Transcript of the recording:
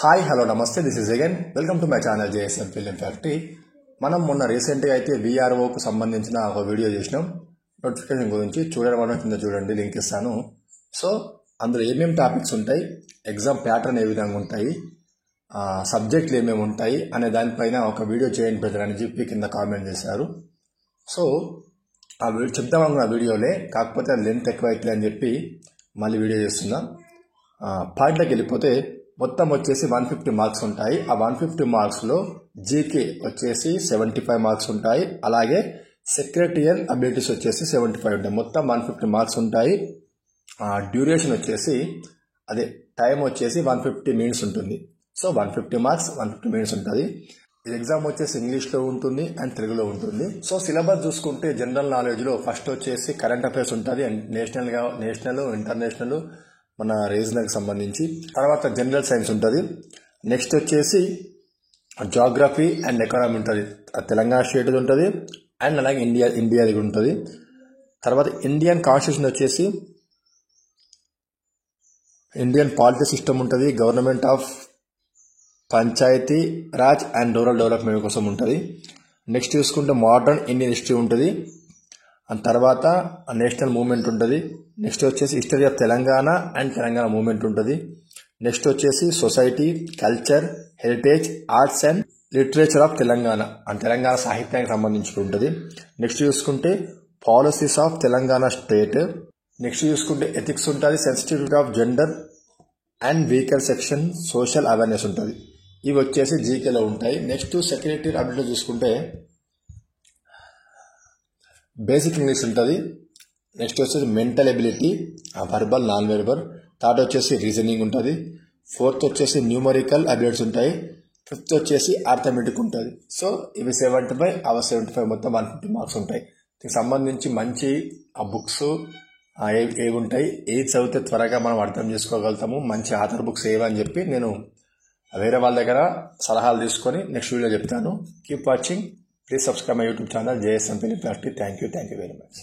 Hi hello నమస్తే, this is again welcome to my channel JSM film factory. మనం మొన్న రీసెంట్గా అయితే VROకు సంబంధించిన ఒక వీడియో చేసినాం. నోటిఫికేషన్ గురించి చూడడం కింద చూడండి, లింక్ ఇస్తాను. సో అందులో ఏమేమి టాపిక్స్ ఉంటాయి, ఎగ్జామ్ ప్యాటర్న్ ఏ విధంగా ఉంటాయి, సబ్జెక్టులు ఏమేమి ఉంటాయి అనే దానిపైన ఒక వీడియో చేయండి బ్రదర్ అని చెప్పి కింద కామెంట్ చేశారు. సో ఆ చెప్దామనుకున్న వీడియోలే, కాకపోతే అది లెంత్ ఎక్కువ అవుతుంది అని చెప్పి మళ్ళీ వీడియో చేస్తున్నా. పాయింట్లోకి వెళ్ళిపోతే మొత్తం వచ్చేసి 150 మార్క్స్ ఉంటాయి. ఆ 150 మార్క్స్లో జీకే వచ్చేసి 75 మార్క్స్ ఉంటాయి. అలాగే సెక్రటరియల్ అబిలిటీస్ వచ్చేసి 75 ఉంటాయి. మొత్తం 150 మార్క్స్ ఉంటాయి. డ్యూరేషన్ వచ్చేసి అదే టైం వచ్చేసి 150 మినిట్స్ ఉంటుంది. సో 150 మార్క్స్ 150 మినిట్స్ ఉంటుంది. ఎగ్జామ్ వచ్చేసి ఇంగ్లీష్లో ఉంటుంది అండ్ తెలుగులో ఉంటుంది. సో సిలబస్ చూసుకుంటే జనరల్ నాలెడ్జ్లో ఫస్ట్ వచ్చేసి కరెంట్ అఫైర్స్ ఉంటుంది, అండ్ నేషనల్ ఇంటర్నేషనల్ మన రీజనల్కి సంబంధించి. తర్వాత జనరల్ సైన్స్ ఉంటుంది. నెక్స్ట్ వచ్చేసి జాగ్రఫీ అండ్ ఎకానమీ ఉంటుంది. తెలంగాణ స్టేట్ ఉంటుంది అండ్ అలాగే ఇండియాది ఉంటుంది. తర్వాత ఇండియన్ కాన్స్టిట్యూషన్ వచ్చేసి ఇండియన్ పాలిటీ సిస్టమ్ ఉంటుంది. Government of panchayati raj and rural development కోసం ఉంటుంది. నెక్స్ట్ చూసుకుంటే మోడర్న్ ఇండియన్ హిస్టరీ ఉంటుంది. అండ్ తర్వాత నేషనల్ మూవ్మెంట్ ఉంటుంది. నెక్స్ట్ వచ్చేసి history of Telangana and Telangana movement ఉంటుంది. నెక్స్ట్ వచ్చేసి society, culture, heritage, arts and literature of Telangana and Telangana సాహిత్యానికి సంబంధించి ఉంటుంది. నెక్స్ట్ చూసుకుంటే policies of Telangana state. Next చూసుకుంటే ఎథిక్స్ ఉంటుంది, sensitivity of gender and weaker section, social awareness ఉంటుంది. ఇవి వచ్చేసి జీకేలో ఉంటాయి. నెక్స్ట్ సెక్రటరీ అబిలిటీ చూసుకుంటే బేసిక్ ఇంగ్లీష్ ఉంటుంది. నెక్స్ట్ వచ్చేసి mental ability, verbal, non verbal. Third వచ్చేసి రీజనింగ్ ఉంటుంది. ఫోర్త్ వచ్చేసి న్యూమరికల్ అబిలిటీస్ ఉంటాయి. ఫిఫ్త్ వచ్చేసి అర్థమెటిక్ ఉంటుంది. సో ఇవి 75 అవి 75 మొత్తం 150 మార్క్స్ ఉంటాయి. దీనికి సంబంధించి మంచి ఆ బుక్స్ ఏవి ఉంటాయి, ఏది చదివితే త్వరగా మనం అర్థం చేసుకోగలుగుతాము, మంచి ఆథర్ బుక్స్ ఏవని చెప్పి నేను వేరే వాళ్ళ దగ్గర సలహాలు తీసుకొని నెక్స్ట్ వీడియో చెప్తాను. Keep watching. Please subscribe my YouTube channel JSM Film Factory. Thank you very much.